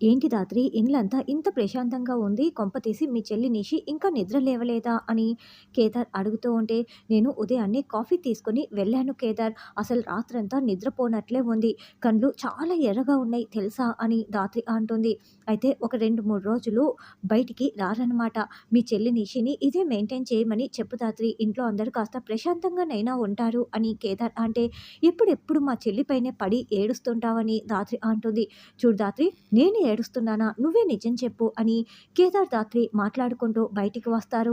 ఏంటి రాత్రి ఇల్లంతా ఇంత ప్రశాంతంగా ఉంది. కొంపతీసి మీ చెల్లి నిషి ఇంకా నిద్ర లేవలేదా అని కేదార్ అడుగుతూ ఉంటే, నేను ఉదయాన్నే కాఫీ తీసుకొని వెళ్ళాను కేదార్. అసలు రాత్రంతా నిద్రపోనట్లే ఉంది. కళ్ళు చాలా ఎర్రగా ఉన్నాయి తెలుసా అని ధాత్రి అంటుంది. అయితే ఒక 2-3 రోజులు బయటికి రారనమాట. మీ చెల్లి నిషిని ఇదే మెయింటైన్ చేయమని చెప్పు ధాత్రి. ఇంట్లో అందరూ కాస్త ప్రశాంతంగానైనా ఉంటారు అని కేదార్ అంటే, ఎప్పుడెప్పుడు మా చెల్లిపైనే పడి ఏడుస్తుంటావని ధాత్రి అంటుంది. చూడు ధాత్రి, నేను ఏడుస్తున్నానా? నువ్వే నిజం చెప్పు అని కేదార్ ధాత్రి మాట్లాడుకుంటూ బయటికి వస్తారు.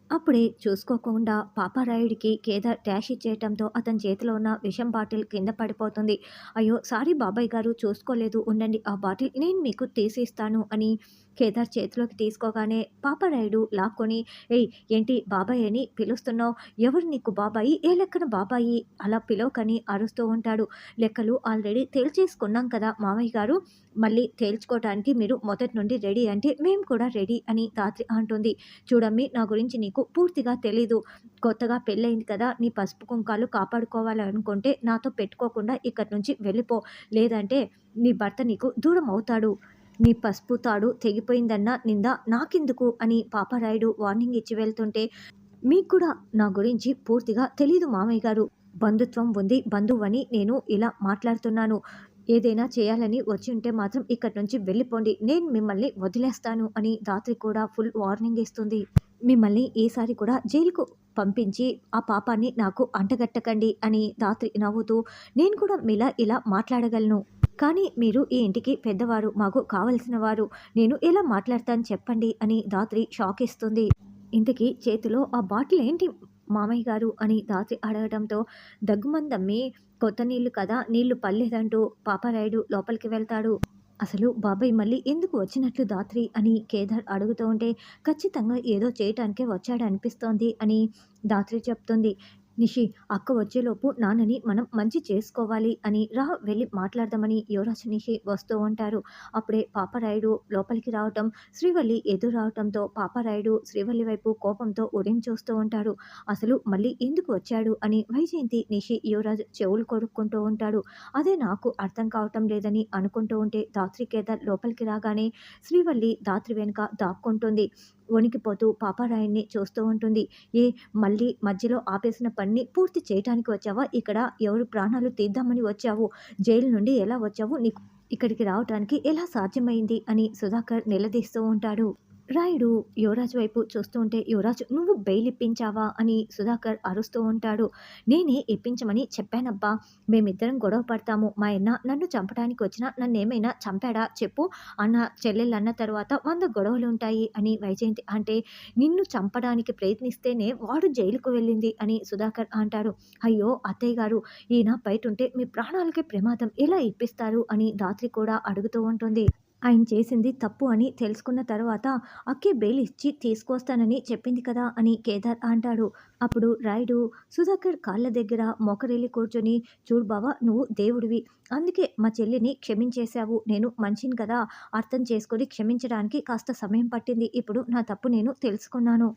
అప్పుడే చూసుకోకుండా పాపారాయుడికి కేదార్ డాష్ ఇచ్చేయటంతో అతని చేతిలో ఉన్న విషం బాటిల్ కింద పడిపోతుంది. అయ్యో సారీ బాబాయ్ గారు, చూసుకోలేదు, ఉండండి ఆ బాటిల్ నేను మీకు తీసి ఇస్తాను అని కేదార్ చేతిలోకి తీసుకోగానే పాపారాయుడు లాక్కొని, ఏయ్ ఏంటి బాబాయ్ అని పిలుస్తున్నావు? ఎవరు నీకు బాబాయి? ఏ లెక్కన బాబాయి? అలా పిలవకని అరుస్తూ ఉంటాడు. లెక్కలు ఆల్రెడీ తేల్చేసుకున్నాం కదా మామయ్య గారు, మళ్ళీ తేల్చుకోవటానికి మీరు మొదటి నుండి రెడీ అంటే మేము కూడా రెడీ అని ధాత్రి అంటుంది. చూడమ్మి, నా గురించి నీకు పూర్తిగా తెలీదు. కొత్తగా పెళ్ళయింది కదా, నీ పసుపు కుంకాలు కాపాడుకోవాలనుకుంటే నాతో పెట్టుకోకుండా ఇక్కడి నుంచి వెళ్ళిపో. లేదంటే నీ భర్త నీకు దూరం అవుతాడు. నీ పసుపు తాడు తెగిపోయిందన్న నింద నాకెందుకు అని పాపారాయుడు వార్నింగ్ ఇచ్చి వెళ్తుంటే, మీకు కూడా నా గురించి పూర్తిగా తెలీదు మామయ్య గారు. బంధుత్వం ఉంది, బంధువని నేను ఇలా మాట్లాడుతున్నాను. ఏదైనా చేయాలని వచ్చి ఉంటే మాత్రం ఇక్కడి నుంచి వెళ్ళిపోండి. నేను మిమ్మల్ని వదిలేస్తాను అని ధాత్రి కూడా ఫుల్ వార్నింగ్ ఇస్తుంది. మిమ్మల్ని ఈసారి కూడా జైలుకు పంపించి ఆ పాపాన్ని నాకు అంటగట్టకండి అని ధాత్రి నవ్వుతూ, నేను కూడా మీలా ఇలా మాట్లాడగలను. కానీ మీరు ఈ ఇంటికి పెద్దవారు, మాకు కావలసిన వారు. నేను ఎలా మాట్లాడతాను చెప్పండి అని ధాత్రి షాక్ ఇస్తుంది. ఇంతకీ చేతిలో ఆ బాటిల్ ఏంటి మామయ్య గారు అని ధాత్రి అడగడంతో, దగ్గుమందమ్మి, కొత్త నీళ్లు కదా, నీళ్లు పర్లేదంటూ పాపారాయుడు లోపలికి వెళ్తాడు. అసలు బాబాయ్ మళ్ళీ ఎందుకు వచ్చినట్లు ధాత్రి అని కేదార్ అడుగుతూ ఉంటే, ఖచ్చితంగా ఏదో చేయటానికే వచ్చాడనిపిస్తోంది అని ధాత్రి చెప్తుంది. నిషి, అక్క వచ్చేలోపు నాన్నని మనం మంచి చేసుకోవాలి అని రా వెళ్ళి మాట్లాడదామని యువరాజ్ నిషి వస్తూ ఉంటారు. అప్పుడే పాపారాయుడు లోపలికి రావటం, శ్రీవల్లి ఎదురు రావటంతో పాపారాయుడు శ్రీవల్లి వైపు కోపంతో ఉదయం చూస్తూ ఉంటాడు. అసలు మళ్ళీ ఎందుకు వచ్చాడు అని వైజయంతి నిషి యువరాజ్ చెవులు కొరుక్కుంటూ ఉంటాడు. అదే నాకు అర్థం కావటం లేదని అనుకుంటూ ఉంటే ధాత్రి కేదార్ లోపలికి రాగానే శ్రీవల్లి ధాత్రి వెనుక దాక్కుంటుంది. వణికిపోతూ పాపారాయుడిని చూస్తూ ఉంటుంది. ఏ మళ్ళీ మధ్యలో ఆపేసిన పనిని పూర్తి చేయటానికి వచ్చావా? ఇక్కడ ఎవరు ప్రాణాలు తీద్దామని వచ్చావు? జైలు నుండి ఎలా వచ్చావు? నీకు ఇక్కడికి రావటానికి ఎలా సాధ్యమైంది అని సుధాకర్ నిలదీస్తూ ఉంటాడు. రాయుడు యువరాజ్ వైపు చూస్తూ ఉంటే, యువరాజ్ నువ్వు బెయిల్ ఇప్పించావా అని సుధాకర్ అరుస్తూ ఉంటాడు. నేనే ఇప్పించమని చెప్పానబ్బా. మేమిద్దరం గొడవ పడతాము. మా అన్న నన్ను చంపడానికి వచ్చినా నన్నేమైనా చంపాడా చెప్పు. అన్న చెల్లెళ్ళు అన్న తర్వాత 100 గొడవలు ఉంటాయి అని వైజయంతి అంటే, నిన్ను చంపడానికి ప్రయత్నిస్తేనే వాడు జైలుకు వెళ్ళింది అని సుధాకర్ అంటాడు. అయ్యో అత్తయ్య గారు, ఈయన బయటుంటే మీ ప్రాణాలకే ప్రమాదం, ఎలా ఇప్పిస్తారు అని ధాత్రి కూడా అడుగుతూ ఉంటుంది. ఆయన చేసింది తప్పు అని తెలుసుకున్న తర్వాత అక్కే బెయిల్ ఇచ్చి తీసుకొస్తానని చెప్పింది కదా అని కేదార్ అంటాడు. అప్పుడు రాయుడు సుధాకర్ కాళ్ళ దగ్గర మోకరిల్లి కూర్చొని, చూడు బావా, నువ్వు దేవుడివి, అందుకే మా చెల్లిని క్షమించేశావు. నేను మనిషిని కదా, అర్థం చేసుకొని క్షమించడానికి కాస్త సమయం పట్టింది. ఇప్పుడు నా తప్పు నేను తెలుసుకున్నాను.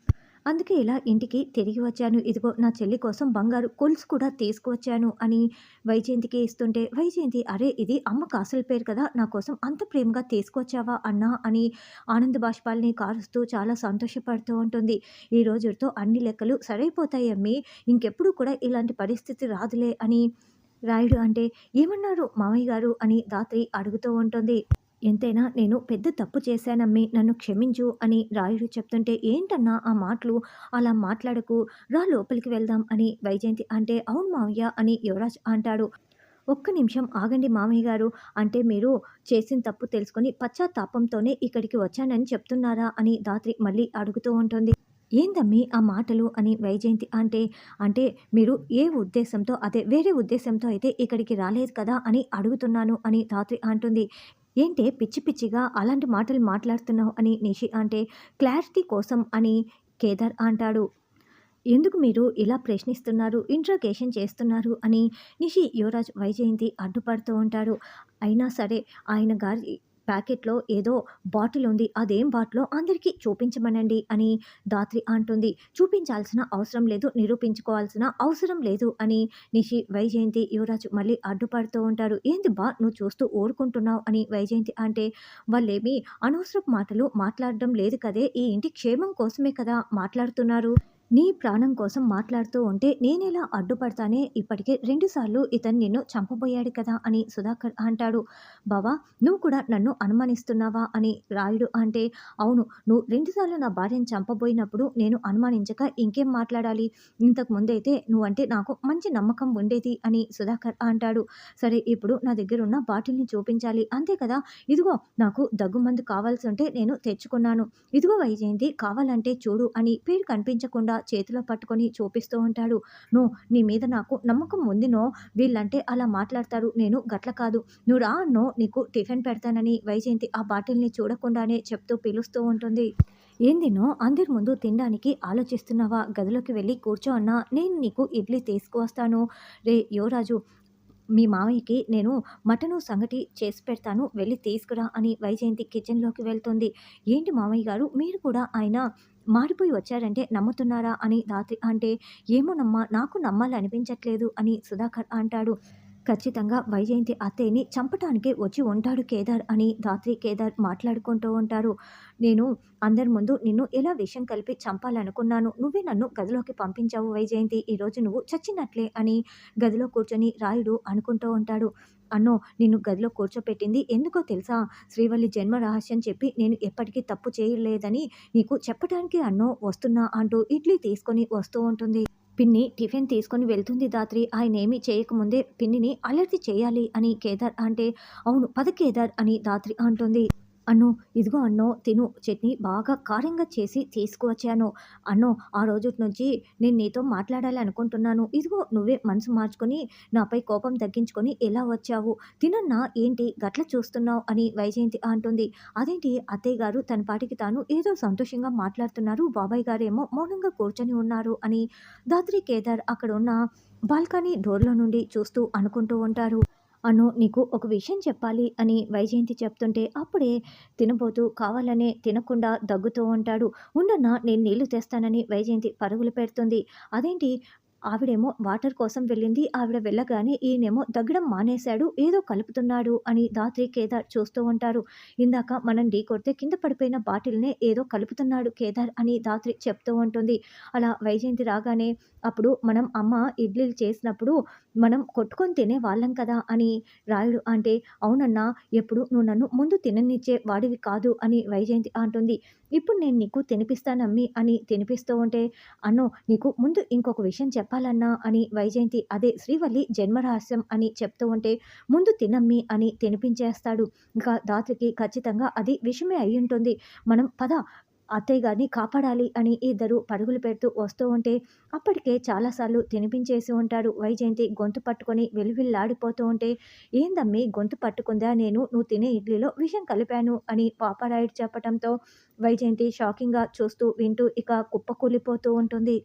అందుకే ఇలా ఇంటికి తిరిగి వచ్చాను. ఇదిగో నా చెల్లి కోసం బంగారు గొలుసు కూడా తీసుకువచ్చాను అని వైజయంతికి ఇస్తుంటే, వైజయంతి అరే ఇది అమ్మకు అసలు పేరు కదా, నా కోసం అంత ప్రేమగా తీసుకొచ్చావా అన్నా అని ఆనంద బాష్పాల్ని కారుస్తూ చాలా సంతోషపడుతూ ఉంటుంది. ఈ రోజుతో అన్ని లెక్కలు సరైపోతాయి అమ్మి, ఇంకెప్పుడు కూడా ఇలాంటి పరిస్థితి రాదులే అని రాయుడు అంటే, ఏమన్నారు మామయ్య గారు అని ధాత్రి అడుగుతూ ఉంటుంది. ఎంతైనా నేను పెద్ద తప్పు చేశానమ్మి, నన్ను క్షమించు అని రాయుడు చెప్తుంటే, ఏంటన్నా ఆ మాటలు, అలా మాట్లాడకు, రా లోపలికి వెళ్దాం అని వైజయంతి అంటే, అవును మావయ్య అని యువరాజ్ అంటాడు. ఒక్క నిమిషం ఆగండి మామయ్య గారు, అంటే మీరు చేసిన తప్పు తెలుసుకొని పశ్చాత్తాపంతోనే ఇక్కడికి వచ్చానని చెప్తున్నారా అని ధాత్రి మళ్ళీ అడుగుతూ ఉంటుంది. ఏందమ్మి ఆ మాటలు అని వైజయంతి అంటే, అంటే మీరు ఏ ఉద్దేశంతో, అదే వేరే ఉద్దేశంతో అయితే ఇక్కడికి రాలేదు కదా అని అడుగుతున్నాను అని ధాత్రి అంటుంది. ఏంటే పిచ్చి పిచ్చిగా అలాంటి మాటలు మాట్లాడుతున్నావు అని నిషి అంటే, క్లారిటీ కోసం అని కేదార్ అంటాడు. ఎందుకు మీరు ఇలా ప్రశ్నిస్తున్నారు, ఇంట్రాగేషన్ చేస్తున్నారు అని నిషి యువరాజ్ వైజయంతి అడ్డుపడుతూ ఉంటారు. అయినా సరే ఆయన గారి ప్యాకెట్‌లో ఏదో బాటిల్ ఉంది. అదేం బాటిలో అందరికీ చూపించమనండి అని ధాత్రి అంటుంది. చూపించాల్సిన అవసరం లేదు. నిరూపించుకోవాల్సిన అవసరం లేదు అని నిషి, వైజయంతి, యువరాజు మళ్ళీ అడ్డుపడుతూ ఉంటారు. "ఏంది బా నువ్వు చూస్తూ ఊరుకుంటున్నావు" అని వైజయంతి అంటే, "వాళ్ళేమి అనవసరపు మాటలు మాట్లాడడం లేదు కదే! ఈ ఇంటి క్షేమం కోసమే కదా మాట్లాడుతున్నారు. నీ ప్రాణం కోసం మాట్లాడుతూ ఉంటే నేనెలా అడ్డుపడతానే? ఇప్పటికే 2 సార్లు ఇతను నిన్ను చంపబోయాడు కదా!" అని సుధాకర్ అంటాడు. "బావ నువ్వు కూడా నన్ను అనుమానిస్తున్నావా?" అని రాయుడు అంటే, "అవును. నువ్వు 2 సార్లు నా భార్యను చంపబోయినప్పుడు నేను అనుమానించక ఇంకేం మాట్లాడాలి? ఇంతకు ముందైతే నువ్వంటే నాకు మంచి నమ్మకం ఉండేది" అని సుధాకర్ అంటాడు. "సరే ఇప్పుడు నా దగ్గరున్న బాటిల్‌ని చూపించాలి. అంతే కదా! ఇదిగో నాకు దగ్గుమందు కావాల్సుంటే నేను తెచ్చుకున్నాను. ఇదిగో వైజయంతి కావాలంటే చూడు" అని పేరు కనిపించకుండా చేతిలో పట్టుకొని చూపిస్తూ ఉంటాడు. "నో, నీ మీద నాకు నమ్మకం ఉంది నో. వీళ్ళంటే అలా మాట్లాడతారు. నేను గట్ల కాదు. నువ్వు రా అన్నో నీకు టిఫిన్ పెడతానని" వైజయంతి ఆ బాటిల్‌ని చూడకుండానే చెప్తూ పిలుస్తూ ఉంటుంది. "ఏంది నో అందరి ముందు తినడానికి ఆలోచిస్తున్నావా? గదిలోకి వెళ్ళి కూర్చో అన్నా. నేను నీకు ఇడ్లీ తీసుకువస్తాను. రేయ్ యువరాజు, మీ మావయ్యకి నేను మటను సంగటి చేసి పెడతాను. వెళ్లి తీసుకురా" అని వైజయంతి కిచెన్‌లోకి వెళ్తుంది. "ఏంటి మావయ్య గారు మీరు కూడా ఆయన మారిపోయి వచ్చారంటే నమ్ముతున్నారా?" అని ధాత్రి అంటే, "ఏమోనమ్మా నాకు నమ్మాలనిపించట్లేదు" అని సుధాకర్ అంటాడు. "ఖచ్చితంగా వైజయంతి అత్తయ్యని చంపటానికే వచ్చి ఉంటాడు కేదార్" అని ధాత్రి, కేదార్ మాట్లాడుకుంటూ ఉంటారు. "నేను అందరి ముందు నిన్ను ఎలా విషం కలిపి చంపాలనుకున్నాను. నువ్వే నన్ను గదిలోకి పంపించావు వైజయంతి. ఈరోజు నువ్వు చచ్చినట్లే" అని గదిలో కూర్చొని రాయుడు అనుకుంటూ ఉంటాడు. "అన్నో నిన్ను గదిలో కూర్చోపెట్టింది ఎందుకో తెలుసా? శ్రీవల్లి జన్మ రహస్యం చెప్పి నేను ఎప్పటికీ తప్పు చేయలేదని నీకు చెప్పటానికే అన్నో వస్తున్నా" అంటూ ఇడ్లీ తీసుకొని వస్తూ ఉంటుంది. పిన్ని టిఫిన్ తీసుకొని వెళ్తుంది ధాత్రి. ఆయనేమి చేయకముందే పిన్నిని అలర్ట్ చేయాలి అని కేదార్ అంటే, "అవును పద కేదార్" అని ధాత్రి అంటుంది. "అన్నో ఇదిగో అన్నో తిను, చట్నీ బాగా కారంగా చేసి తీసుకువచ్చాను. అన్నో ఆ రోజుటి నుంచి నేను నీతో మాట్లాడాలి అనుకుంటున్నాను. ఇదిగో నువ్వే మనసు మార్చుకొని నాపై కోపం తగ్గించుకొని ఎలా వచ్చావు. తినన్నా ఏంటి గట్ల చూస్తున్నావు" అని వైజయంతి అంటుంది. "అదేంటి అత్తయ్య గారు తన పాటికి తాను ఏదో సంతోషంగా మాట్లాడుతున్నారు. బాబాయ్ గారేమో మౌనంగా కూర్చొని ఉన్నారు" అని ధాత్రి, కేదార్ అక్కడున్న బాల్కనీ డోర్‌లో నుండి చూస్తూ అనుకుంటూ ఉంటారు. "అను నీకు ఒక విషయం చెప్పాలి" అని వైజయంతి చెప్తుంటే అప్పుడే తినబోతూ కావాలనే తినకుండా దగ్గుతూ ఉంటాడు. "ఉండన్నా నేను నీళ్లు తెస్తానని" వైజయంతి పరుగులు పెడుతుంది. అదేంటి ఆవిడేమో వాటర్ కోసం వెళ్ళింది. ఆవిడ వెళ్ళగానే ఈయనేమో దగ్గడం మానేశాడు. ఏదో కలుపుతున్నాడు అని ధాత్రి, కేదార్ చూస్తూ ఉంటారు. "ఇందాక మనం ఢీకొడితే కింద పడిపోయిన బాటిల్‌నే ఏదో కలుపుతున్నాడు కేదార్" అని ధాత్రి చెప్తూ ఉంటుంది. అలా వైజయంతి రాగానే, "అప్పుడు మనం అమ్మ ఇడ్లీలు చేసినప్పుడు మనం కొట్టుకొని తినేవాళ్ళం కదా" అని రాయుడు అంటే, "అవునన్నా ఎప్పుడు నువ్వు నన్ను ముందు తిననిచ్చే వాడివి కాదు" అని వైజయంతి అంటుంది. "ఇప్పుడు నేను నీకు తినిపిస్తానమ్మీ" అని తినిపిస్తూ ఉంటే, "అన్నో నీకు ముందు ఇంకొక విషయం చెప్పాలన్నా" అని వైజయంతి అదే శ్రీవల్లి జన్మరహస్యం అని చెప్తూ ఉంటే, "ముందు తినమ్మీ" అని తినిపించేస్తాడు. ఇంకా ధాత్రికి ఖచ్చితంగా అది విషమే అయ్యుంటుంది. "మనం పద అత్తయ్య గారిని కాపాడాలి" అని ఇద్దరు పరుగులు పెడుతూ వస్తూ ఉంటే, అప్పటికే చాలా సార్లు తినిపించేసి ఉంటాడు. వైజయంతి గొంతు పట్టుకొని విలవిల్లాడిపోతూ ఉంటే, "ఏందమ్మీ గొంతు పట్టుకుందా నేను? నువ్వు తినే ఇడ్లీలో విషం కలిపాను" అని పాపారాయుడు చెప్పటంతో వైజయంతి షాకింగ్‌గా చూస్తూ వింటూ ఇక కుప్పకూలిపోతూ ఉంటుంది.